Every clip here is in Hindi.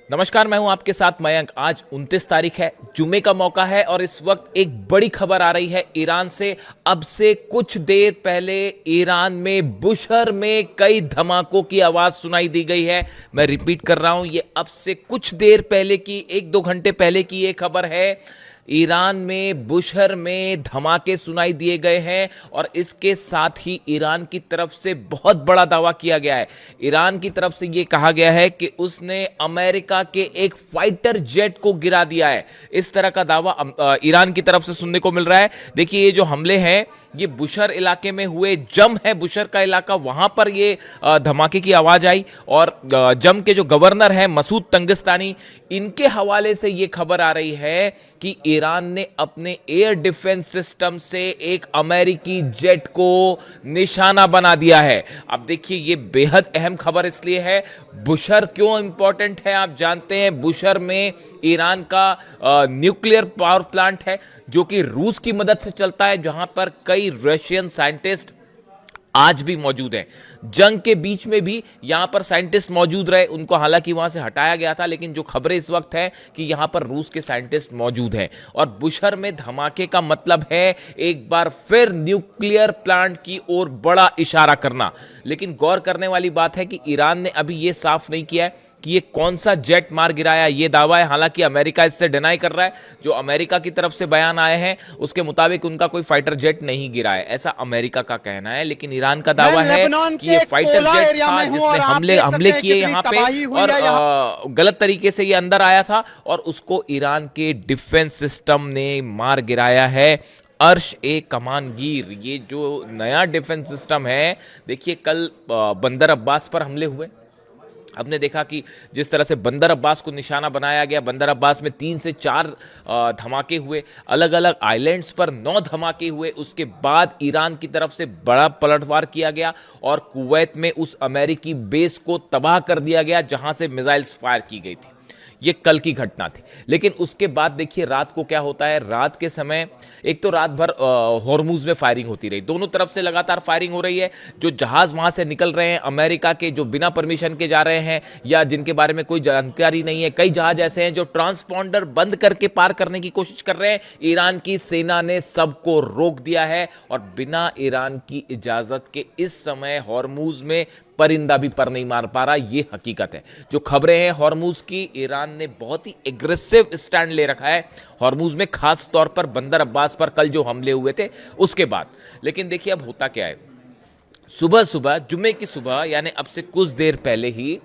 नमस्कार, मैं हूं आपके साथ मयंक। आज 29 तारीख है, जुमे का मौका है और इस वक्त एक बड़ी खबर आ रही है ईरान से। अब से कुछ देर पहले ईरान में बुशहर में कई धमाकों की आवाज सुनाई दी गई है। मैं रिपीट कर रहा हूं, ये अब से कुछ देर पहले की, 1-2 घंटे पहले की ये खबर है। ईरान में बुशहर में धमाके सुनाई दिए गए हैं और इसके साथ ही ईरान की तरफ से बहुत बड़ा दावा किया गया है। ईरान की तरफ से यह कहा गया है कि उसने अमेरिका के एक फाइटर जेट को गिरा दिया है। इस तरह का दावा ईरान की तरफ से सुनने को मिल रहा है। देखिए, ये जो हमले हैं ये बुशहर इलाके में हुए। जम है बुशहर का इलाका, वहां पर ये धमाके की आवाज आई और जम के जो गवर्नर है मसूद तंगिस्तानी, इनके हवाले से यह खबर आ रही है कि ईरान ने अपने एयर डिफेंस सिस्टम से एक अमेरिकी जेट को निशाना बना दिया है। अब देखिए, यह बेहद अहम खबर इसलिए है। बुशहर क्यों इंपॉर्टेंट है आप जानते हैं। बुशहर में ईरान का न्यूक्लियर पावर प्लांट है जो कि रूस की मदद से चलता है, जहां पर कई रशियन साइंटिस्ट आज भी मौजूद हैं। जंग के बीच में भी यहां पर साइंटिस्ट मौजूद रहे, उनको हालांकि वहां से हटाया गया था, लेकिन जो खबरें इस वक्त है कि यहां पर रूस के साइंटिस्ट मौजूद हैं। और बुशहर में धमाके का मतलब है एक बार फिर न्यूक्लियर प्लांट की ओर बड़ा इशारा करना। लेकिन गौर करने वाली बात है कि ईरान ने अभी यह साफ नहीं किया है कि ये कौन सा जेट मार गिराया। ये दावा है, हालांकि अमेरिका इससे डिनाई कर रहा है। जो अमेरिका की तरफ से बयान आए हैं उसके मुताबिक उनका कोई फाइटर जेट नहीं गिरा है, ऐसा अमेरिका का कहना है। लेकिन ईरान का दावा है कि ये फाइटर जेट था जिसने हमले किए यहाँ पे और गलत तरीके से ये अंदर आया था और उसको ईरान के डिफेंस सिस्टम ने मार गिराया है। अर्श ए कमानगीर, ये जो नया डिफेंस सिस्टम है, देखिए कल बंदर अब्बास पर हमले हुए। हमने देखा कि जिस तरह से बंदर अब्बास को निशाना बनाया गया, बंदर अब्बास में 3 से 4 धमाके हुए, अलग अलग आइलैंड्स पर 9 धमाके हुए। उसके बाद ईरान की तरफ से बड़ा पलटवार किया गया और कुवैत में उस अमेरिकी बेस को तबाह कर दिया गया जहां से मिसाइल्स फायर की गई थी। ये कल की घटना थी। लेकिन उसके बाद देखिए रात को क्या होता है। रात के समय एक तो रात भर हॉर्मुज में फायरिंग होती रही, दोनों तरफ से लगातार फायरिंग हो रही है। जो जहाज वहां से निकल रहे हैं अमेरिका के, जो बिना परमिशन के जा रहे हैं या जिनके बारे में कोई जानकारी नहीं है, कई जहाज ऐसे हैं जो ट्रांसपॉन्डर बंद करके पार करने की कोशिश कर रहे हैं। ईरान की सेना ने सबको रोक दिया है और बिना ईरान की इजाजत के इस समय हॉर्मुज में परिंदा भी पर नहीं मार पा रहा। यह हकीकत है। जो खबरें हैं हॉर्मुज की, ईरान ने बहुत ही एग्रेसिव स्टैंड ले रखा है हॉर्मुज में, खास तौर पर बंदर अब्बास पर कल जो हमले हुए थे उसके बाद। लेकिन देखिए अब होता क्या है, सुबह सुबह, जुमे की सुबह, यानी अब से कुछ देर पहले ही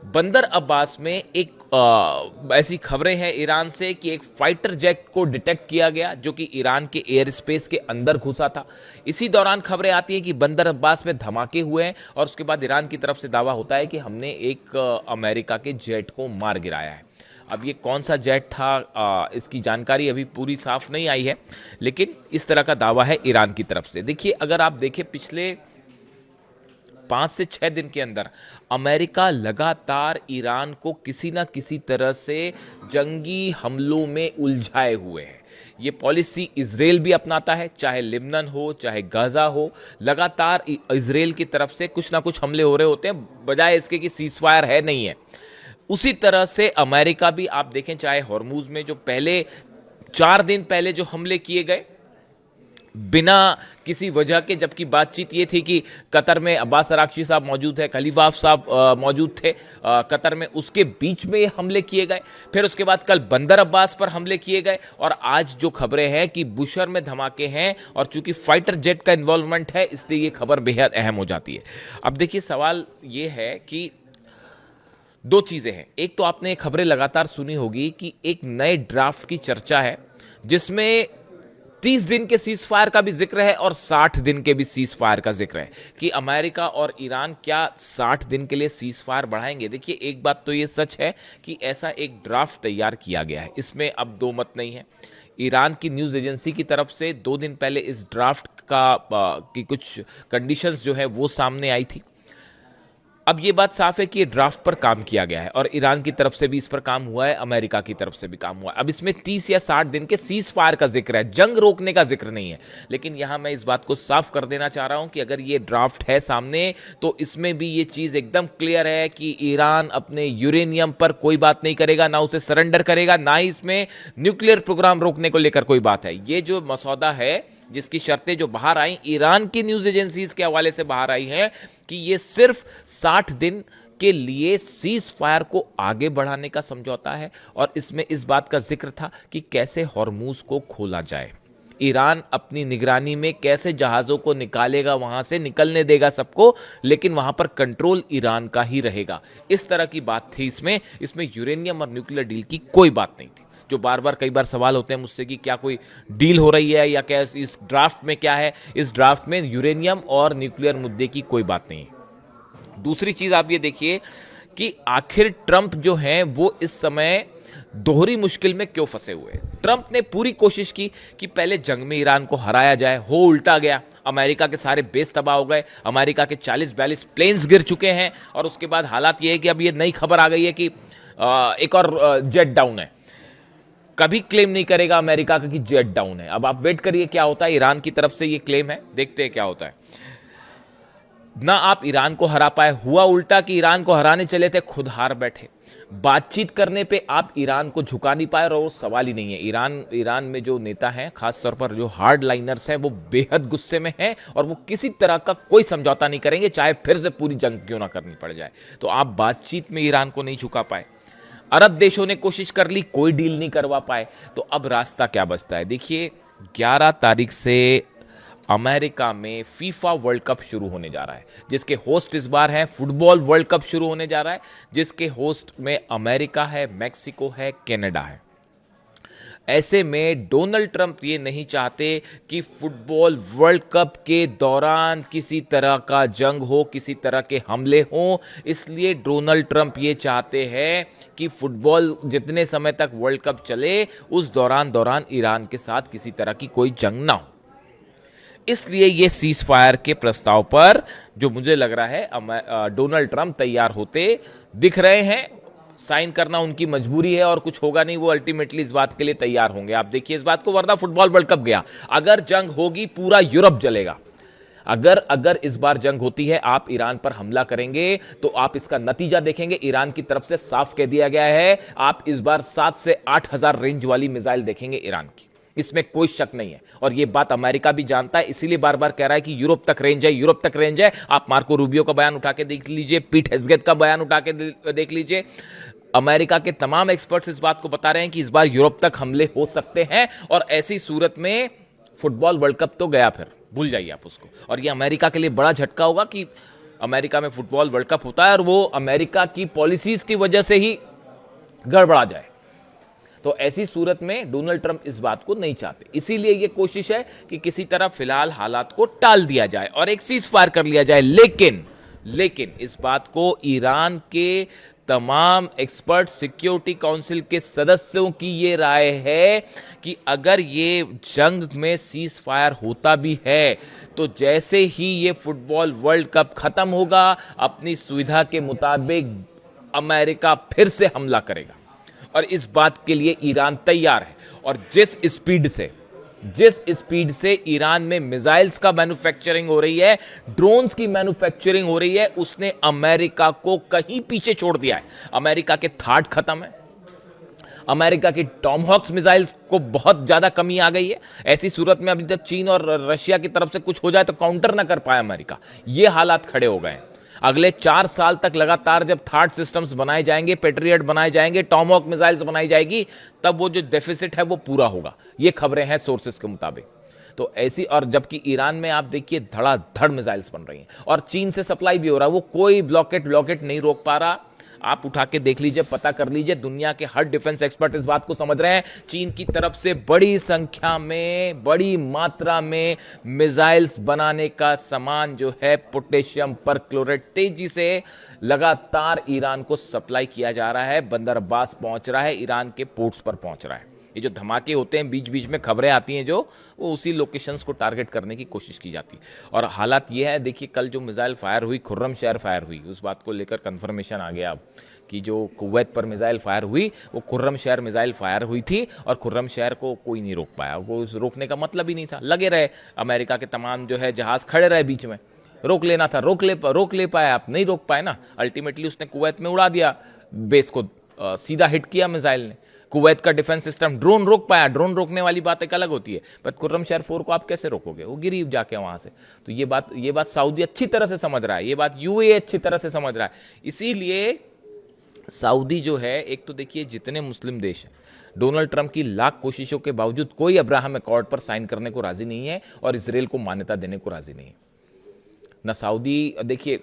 बंदर अब्बास में एक ऐसी खबरें हैं ईरान से कि एक फाइटर जेट को डिटेक्ट किया गया जो कि ईरान के एयर स्पेस के अंदर घुसा था। इसी दौरान खबरें आती हैं कि बंदर अब्बास में धमाके हुए हैं और उसके बाद ईरान की तरफ से दावा होता है कि हमने एक अमेरिका के जेट को मार गिराया है। अब ये कौन सा जेट था, इसकी जानकारी अभी पूरी साफ नहीं आई है, लेकिन इस तरह का दावा है ईरान की तरफ से। देखिए, अगर आप देखें पिछले 5 से 6 दिन के अंदर अमेरिका लगातार ईरान को किसी ना किसी तरह से जंगी हमलों में उलझाए हुए है। ये पॉलिसी इजराइल भी अपनाता है, चाहे लिबनन हो चाहे गाजा हो। लगातार इजराइल की तरफ से कुछ ना कुछ हमले हो रहे होते हैं, बजाय इसके कि सीजफायर है नहीं है। उसी तरह से अमेरिका भी आप देखें, चाहे हॉर्मुज में जो पहले 4 दिन पहले जो हमले किए गए बिना किसी वजह के, जबकि बातचीत ये थी कि कतर में अब्बास अराक्ची साहब मौजूद है, खलीफाफ साहब मौजूद थे कतर में, उसके बीच में ये हमले किए गए। फिर उसके बाद कल बंदर अब्बास पर हमले किए गए और आज जो खबरें हैं कि बुशहर में धमाके हैं और चूंकि फाइटर जेट का इन्वॉल्वमेंट है इसलिए ये खबर बेहद अहम हो जाती है। अब देखिए, सवाल ये है कि 2 चीजें हैं। एक तो आपने खबरें लगातार सुनी होगी कि एक नए ड्राफ्ट की चर्चा है जिसमें 30 दिन के सीज फायर का भी जिक्र है और 60 दिन के भी सीज फायर का जिक्र है कि अमेरिका और ईरान क्या 60 दिन के लिए सीज फायर बढ़ाएंगे। देखिए, एक बात तो ये सच है कि ऐसा एक ड्राफ्ट तैयार किया गया है, इसमें अब 2 मत नहीं है। ईरान की न्यूज एजेंसी की तरफ से 2 दिन पहले इस ड्राफ्ट की कुछ कंडीशंस जो है वो सामने आई थी। अब ये बात साफ है कि ये ड्राफ्ट पर काम किया गया है और ईरान की तरफ से भी इस पर काम हुआ है, अमेरिका की तरफ से भी काम हुआ है। अब इसमें 30 या 60 दिन के सीज फायर का जिक्र है, जंग रोकने का जिक्र नहीं है। लेकिन यहां मैं इस बात को साफ कर देना चाह रहा हूं कि अगर ये ड्राफ्ट है सामने तो इसमें भी ये चीज एकदम क्लियर है कि ईरान अपने यूरेनियम पर कोई बात नहीं करेगा, ना उसे सरेंडर करेगा, ना ही इसमें न्यूक्लियर प्रोग्राम रोकने को लेकर कोई बात है। ये जो मसौदा है जिसकी शर्तें जो बाहर आई, ईरान की न्यूज एजेंसीज के हवाले से बाहर आई हैं कि ये सिर्फ 60 दिन के लिए सीज फायर को आगे बढ़ाने का समझौता है और इसमें इस बात का जिक्र था कि कैसे हॉर्मूज को खोला जाए, ईरान अपनी निगरानी में कैसे जहाजों को निकालेगा, वहां से निकलने देगा सबको, लेकिन वहां पर कंट्रोल ईरान का ही रहेगा। इस तरह की बात थी इसमें यूरेनियम और न्यूक्लियर डील की कोई बात नहीं थी। जो बार बार कई बार सवाल होते हैं मुझसे कि क्या कोई डील हो रही है या क्या इस ड्राफ्ट में क्या है, इस ड्राफ्ट में यूरेनियम और न्यूक्लियर मुद्दे की कोई बात नहीं है। दूसरी चीज आप ये देखिए कि आखिर ट्रंप जो हैं वो इस समय दोहरी मुश्किल में क्यों फंसे हुए हैं। ट्रंप ने पूरी कोशिश की कि पहले जंग में ईरान को हराया जाए, हो उल्टा गया, अमेरिका के सारे बेस तबाह हो गए, अमेरिका के 40-42 प्लेन्स गिर चुके हैं और उसके बाद हालात ये है कि अब ये नई खबर आ गई है कि एक और जेट डाउन है। कभी क्लेम नहीं करेगा अमेरिका का कि जेट डाउन है। अब आप वेट करिए क्या होता है, ईरान की तरफ से ये क्लेम है, देखते हैं क्या होता है। ना आप ईरान को हरा पाए, हुआ उल्टा कि ईरान को हराने चले थे, खुद हार बैठे। बातचीत करने पे आप ईरान को झुका नहीं पाए और वो सवाल ही नहीं है। ईरान में जो नेता हैं, खासतौर पर जो हार्ड लाइनर्स हैं, वो बेहद गुस्से में हैं और वो किसी तरह का कोई समझौता नहीं करेंगे, चाहे फिर से पूरी जंग क्यों ना करनी पड़ जाए। तो आप बातचीत में ईरान को नहीं झुका पाए। अरब देशों ने कोशिश कर ली, कोई डील नहीं करवा पाए। तो अब रास्ता क्या बचता है? देखिए 11 तारीख से अमेरिका में फीफा वर्ल्ड कप शुरू होने जा रहा है, जिसके होस्ट इस बार है, फुटबॉल वर्ल्ड कप शुरू होने जा रहा है, जिसके होस्ट में अमेरिका है, मैक्सिको है, कनाडा है। ऐसे में डोनाल्ड ट्रंप ये नहीं चाहते कि फुटबॉल वर्ल्ड कप के दौरान किसी तरह का जंग हो, किसी तरह के हमले हों। इसलिए डोनाल्ड ट्रंप ये चाहते हैं कि फुटबॉल जितने समय तक वर्ल्ड कप चले उस दौरान ईरान के साथ किसी तरह की कोई जंग ना हो। इसलिए ये सीज फायर के प्रस्ताव पर जो मुझे लग रहा है डोनाल्ड ट्रंप तैयार होते दिख रहे हैं। साइन करना उनकी मजबूरी है और कुछ होगा नहीं, वो अल्टीमेटली इस बात के लिए तैयार होंगे। आप देखिए इस बात को, वरना फुटबॉल वर्ल्ड कप गया, अगर जंग होगी पूरा यूरोप जलेगा। अगर इस बार जंग होती है, आप ईरान पर हमला करेंगे तो आप इसका नतीजा देखेंगे। ईरान की तरफ से साफ कह दिया गया है, आप इस बार 7 से 8 हजार रेंज वाली मिसाइल देखेंगे ईरान की, इसमें कोई शक नहीं है। और यह बात अमेरिका भी जानता है, इसीलिए बार बार कह रहा है कि यूरोप तक रेंज है, यूरोप तक रेंज है। आप मार्को रूबियो का बयान उठा के देख लीजिए, पीट हेग्सेट का बयान उठा के देख लीजिए। अमेरिका के तमाम एक्सपर्ट्स इस बात को बता रहे हैं कि इस बार यूरोप तक हमले हो सकते हैं और ऐसी सूरत में फुटबॉल वर्ल्ड कप तो गया, फिर भूल जाइए आप उसको। और यह अमेरिका के लिए बड़ा झटका होगा कि अमेरिका में फुटबॉल वर्ल्ड कप होता है और वो अमेरिका की पॉलिसीज की वजह से ही गड़बड़ा जाए। तो ऐसी सूरत में डोनाल्ड ट्रंप इस बात को नहीं चाहते, इसीलिए यह कोशिश है कि किसी तरह फिलहाल हालात को टाल दिया जाए और एक सीज फायर कर लिया जाए। लेकिन इस बात को ईरान के तमाम एक्सपर्ट, सिक्योरिटी काउंसिल के सदस्यों की ये राय है कि अगर ये जंग में सीज फायर होता भी है तो जैसे ही ये फुटबॉल वर्ल्ड कप खत्म होगा, अपनी सुविधा के मुताबिक अमेरिका फिर से हमला करेगा और इस बात के लिए ईरान तैयार है। और जिस स्पीड से ईरान में मिसाइल्स का मैन्युफैक्चरिंग हो रही है, ड्रोन्स की मैन्युफैक्चरिंग हो रही है, उसने अमेरिका को कहीं पीछे छोड़ दिया है। अमेरिका के थार्ड खत्म है, अमेरिका की टॉमहॉक्स मिसाइल्स को बहुत ज्यादा कमी आ गई है। ऐसी सूरत में अभी तक चीन और रशिया की तरफ से कुछ हो जाए तो काउंटर ना कर पाए अमेरिका, ये हालात खड़े हो गए। अगले 4 साल तक लगातार जब थर्ड सिस्टम्स बनाए जाएंगे, पेट्रियट बनाए जाएंगे, टॉमहॉक मिसाइल्स बनाई जाएगी, तब वो जो डेफिसिट है वो पूरा होगा। ये खबरें हैं सोर्सेस के मुताबिक। तो ऐसी, और जबकि ईरान में आप देखिए धड़ाधड़ मिसाइल्स बन रही हैं और चीन से सप्लाई भी हो रहा है, वो कोई ब्लॉकेट नहीं रोक पा रहा। आप उठा के देख लीजिए, पता कर लीजिए, दुनिया के हर डिफेंस एक्सपर्ट इस बात को समझ रहे हैं। चीन की तरफ से बड़ी संख्या में, बड़ी मात्रा में मिसाइल्स बनाने का सामान जो है पोटेशियम परक्लोरेट तेजी से लगातार ईरान को सप्लाई किया जा रहा है, बंदर अब्बास पहुंच रहा है, ईरान के पोर्ट्स पर पहुंच रहा है। ये जो धमाके होते हैं, बीच बीच में खबरें आती हैं जो, वो उसी लोकेशंस को टारगेट करने की कोशिश की जाती है। और हालात ये है, देखिए कल जो मिसाइल फायर हुई, खुर्रम शहर फायर हुई, उस बात को लेकर कंफर्मेशन आ गया अब कि जो कुवैत पर मिसाइल फायर हुई वो खुर्रम शहर मिसाइल फायर हुई थी, और खुर्रम शहर को कोई नहीं रोक पाया। वो रोकने का मतलब ही नहीं था, लगे रहे अमेरिका के तमाम जो है जहाज खड़े रहे बीच में, रोक लेना था, रोक ले पाए आप, नहीं रोक पाए ना। अल्टीमेटली उसने कुवैत में उड़ा दिया बेस को, सीधा हिट किया मिसाइल ने। कुवैत का डिफेंस सिस्टम ड्रोन रोक पाया, ड्रोन रोकने वाली बात एक अलग होती है, पर खुर्रम शहर 4 को आप कैसे रोकोगे, वो गिरी जाके वहां से। तो ये बात सऊदी अच्छी तरह से समझ रहा है, ये बात यूएई अच्छी तरह से समझ रहा है। इसीलिए सऊदी जो है, एक तो देखिए जितने मुस्लिम देश हैं, डोनाल्ड ट्रंप की लाख कोशिशों के बावजूद कोई अब्राहम अकॉर्ड पर साइन करने को राजी नहीं है और इसराइल को मान्यता देने को राजी नहीं है ना सऊदी। देखिए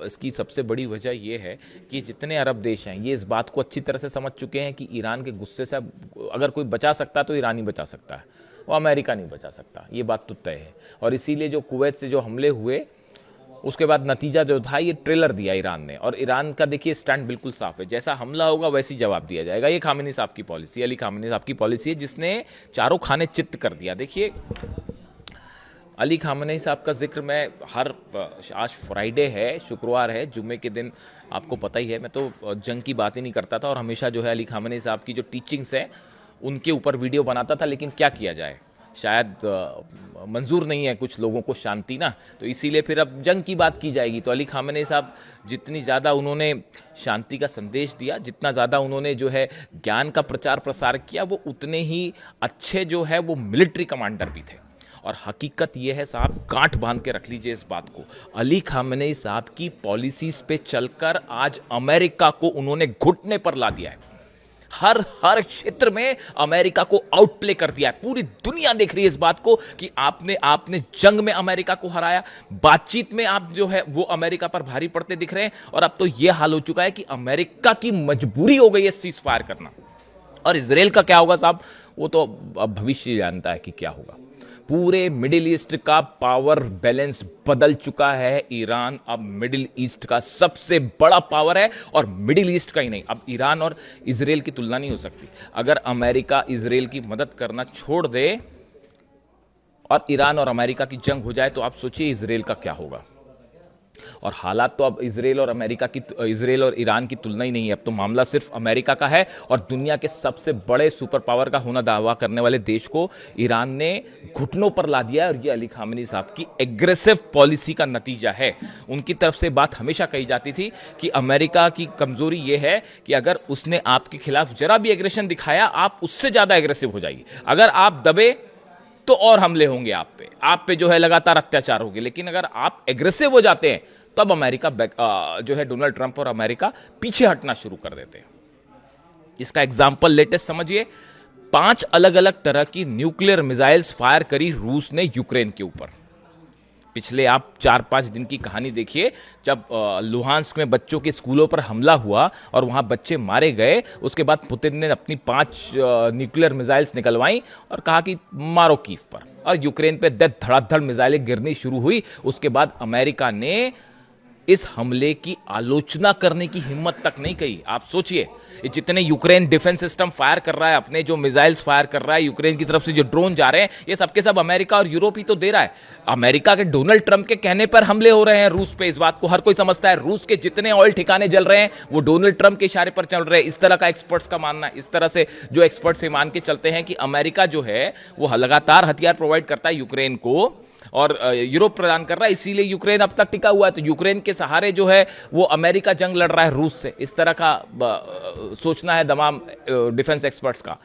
इसकी सबसे बड़ी वजह यह है कि जितने अरब देश हैं ये इस बात को अच्छी तरह से समझ चुके हैं कि ईरान के गुस्से से अगर कोई बचा सकता तो ईरान ही बचा सकता है, वो अमेरिका नहीं बचा सकता, ये बात तो तय है। और इसीलिए जो कुवैत से जो हमले हुए उसके बाद नतीजा जो था, ये ट्रेलर दिया ईरान ने, और ईरान का देखिए स्टैंड बिल्कुल साफ है, जैसा हमला होगा वैसी जवाब दिया जाएगा। ये खामेनी साहब की पॉलिसी, अली खामेनी साहब की पॉलिसी है, जिसने चारों खाने चित्त कर दिया। देखिए अली खामेनी साहब का जिक्र मैं आज फ्राइडे है, शुक्रवार है, जुम्मे के दिन आपको पता ही है, मैं तो जंग की बात ही नहीं करता था और हमेशा जो है अली खामेनी साहब की जो टीचिंग्स है उनके ऊपर वीडियो बनाता था, लेकिन क्या किया जाए, शायद मंजूर नहीं है कुछ लोगों को शांति ना, तो इसीलिए फिर अब जंग की बात की जाएगी। तो अली खामेनी साहब जितनी ज़्यादा उन्होंने शांति का संदेश दिया, जितना ज़्यादा उन्होंने जो है ज्ञान का प्रचार प्रसार किया, वो उतने ही अच्छे जो है वो मिलिट्री कमांडर भी थे। और हकीकत ये है साहब, गांठ बांध के रख लीजिए इस बात को, अली खामेनी साहब की पॉलिसीज पे चलकर आज अमेरिका को उन्होंने घुटने पर ला दिया है। हर क्षेत्र में अमेरिका को आउटप्ले कर दिया है। पूरी दुनिया देख रही है इस बात को कि आपने जंग में अमेरिका को हराया, बातचीत में आप जो है वो अमेरिका पर भारी पड़ते दिख रहे हैं, और अब तो यह हाल हो चुका है कि अमेरिका की मजबूरी हो गई है सीज फायर करना। और इजराइल का क्या होगा साहब, वो तो अब भविष्य जानता है कि क्या होगा। पूरे मिडिल ईस्ट का पावर बैलेंस बदल चुका है। ईरान अब मिडिल ईस्ट का सबसे बड़ा पावर है, और मिडिल ईस्ट का ही नहीं, अब ईरान और इजराइल की तुलना नहीं हो सकती। अगर अमेरिका इजराइल की मदद करना छोड़ दे और ईरान और अमेरिका की जंग हो जाए, तो आप सोचिए इजराइल का क्या होगा। और हालात तो अब इजराइल और ईरान की तुलना ही नहीं है, अब तो मामला सिर्फ अमेरिका का है, और दुनिया के सबसे बड़े सुपर पावर का होना दावा करने वाले देश को ईरान ने घुटनों पर ला दिया है। और ये अली खामेनी साहब की एग्रेसिव पॉलिसी का नतीजा है। उनकी तरफ से बात हमेशा कही जाती थी कि अमेरिका की कमजोरी यह है कि अगर उसने आपके खिलाफ जरा भी एग्रेशन दिखाया, आप उससे ज्यादा एग्रेसिव हो जाइए, अगर आप दबे तो और हमले होंगे आप पे जो है लगातार अत्याचार होंगे, लेकिन अगर आप एग्रेसिव हो जाते हैं तब अमेरिका जो है डोनाल्ड ट्रंप और अमेरिका पीछे हटना शुरू कर देते हैं। इसका एग्जांपल लेटेस्ट समझिए, 5 अलग अलग तरह की न्यूक्लियर मिसाइल्स फायर करी रूस ने यूक्रेन के ऊपर। पिछले आप 4-5 दिन की कहानी देखिए, जब लुहांस्क में बच्चों के स्कूलों पर हमला हुआ और वहां बच्चे मारे गए, उसके बाद पुतिन ने अपनी 5 न्यूक्लियर मिसाइल्स निकलवाई और कहा कि मारो कीव पर, और यूक्रेन पे धड़ाधड़ मिसाइलें गिरनी शुरू हुई। उसके बाद अमेरिका ने इस हमले की आलोचना करने की हिम्मत तक नहीं की। आप सोचिए, जितने यूक्रेन डिफेंस सिस्टम फायर कर रहा है, अपने जो मिसाइल्स फायर कर रहा है, यूक्रेन की तरफ से जो ड्रोन जा रहे हैं, ये सबके सब अमेरिका और यूरोप ही तो दे रहा है। अमेरिका के डोनाल्ड ट्रंप के कहने पर हमले हो रहे हैं रूस पे, इस बात को हर कोई समझता है। रूस के जितने ऑयल ठिकाने जल रहे हैं वो डोनाल्ड ट्रंप के इशारे पर चल रहे हैं, इस तरह का एक्सपर्ट्स का मानना है। इस तरह से जो एक्सपर्ट्स मान के चलते हैं कि अमेरिका जो है वो लगातार हथियार प्रोवाइड करता है यूक्रेन को, और यूरोप प्रदान कर रहा है, इसीलिए यूक्रेन अब तक टिका हुआ है। तो यूक्रेन के सहारे जो है वो अमेरिका जंग लड़ रहा है रूस से, इस तरह का सोचना है तमाम डिफेंस एक्सपर्ट्स का।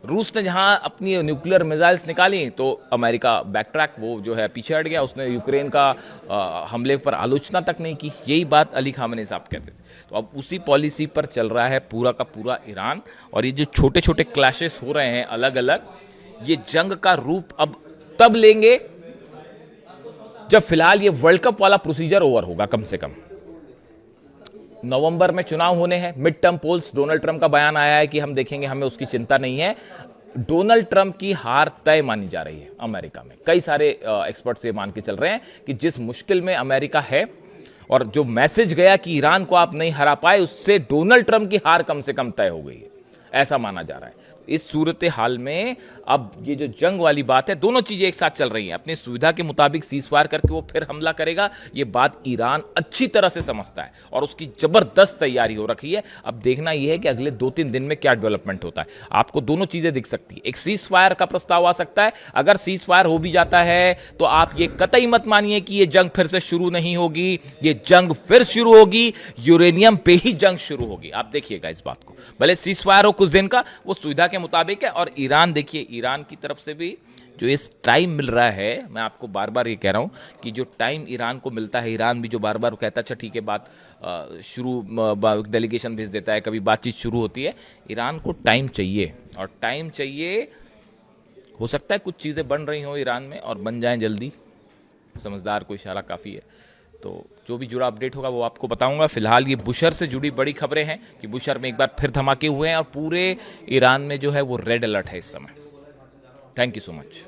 रूस ने जहां अपनी न्यूक्लियर मिसाइल्स निकाली तो अमेरिका बैकट्रैक, वो जो है पीछे हट गया, उसने यूक्रेन का हमले पर आलोचना तक नहीं की। यही बात अली खामेनी साहब कहते थे। तो अब उसी पॉलिसी पर चल रहा है पूरा का पूरा ईरान, और ये जो छोटे छोटे क्लैशेस हो रहे हैं अलग अलग, ये जंग का रूप अब तब लेंगे जब फिलहाल ये वर्ल्ड कप वाला प्रोसीजर ओवर होगा। कम से कम नवंबर में चुनाव होने हैं, mid term polls, Donald Trump का बयान आया है कि हम देखेंगे, हमें उसकी चिंता नहीं है। डोनाल्ड ट्रंप की हार तय मानी जा रही है अमेरिका में। कई सारे एक्सपर्ट्स ये मान के चल रहे हैं कि जिस मुश्किल में अमेरिका है और जो मैसेज गया कि ईरान को आप नहीं हरा पाए, उससे डोनाल्ड ट्रंप की हार कम से कम तय हो गई है, ऐसा माना जा रहा है। इस सूरत हाल में अब ये जो जंग वाली बात है, दोनों चीजें एक साथ चल रही हैं। अपनी सुविधा के मुताबिक सीजफायर करके वो फिर हमला करेगा, ये बात ईरान अच्छी तरह से समझता है और उसकी जबरदस्त तैयारी हो रखी है। अब देखना यह है कि अगले 2-3 दिन में क्या डेवलपमेंट होता है। आपको दोनों चीजें दिख सकती है, एक सीजफायर का प्रस्ताव आ सकता है। अगर सीजफायर हो भी जाता है तो आप ये कतई मत मानिए कि ये जंग फिर से शुरू नहीं होगी। ये जंग फिर शुरू होगी, यूरेनियम पे ही जंग शुरू होगी। आप देखिएगा इस बात को, भले सीजफायर हो कुछ दिन का, वो सुविधा के मुताबिक है। और ईरान, देखिए ईरान की तरफ से भी जो इस टाइम मिल रहा है, मैं आपको बार बार ये कह रहा हूं कि जो टाइम ईरान को मिलता है, ईरान भी जो बार बार कहता है अच्छा ठीक है बात शुरू, डेलीगेशन भेज देता है, कभी बातचीत शुरू होती है। ईरान को टाइम चाहिए, और टाइम चाहिए। हो सकता है कुछ चीज़ें बन रही हों ईरान में और बन जाएं जल्दी, समझदार को इशारा काफ़ी है। तो जो भी जुड़ा अपडेट होगा वो आपको बताऊंगा। फिलहाल ये बुशर से जुड़ी बड़ी खबरें हैं कि बुशर में एक बार फिर धमाके हुए हैं और पूरे ईरान में जो है वो रेड अलर्ट है इस समय। Thank you so much.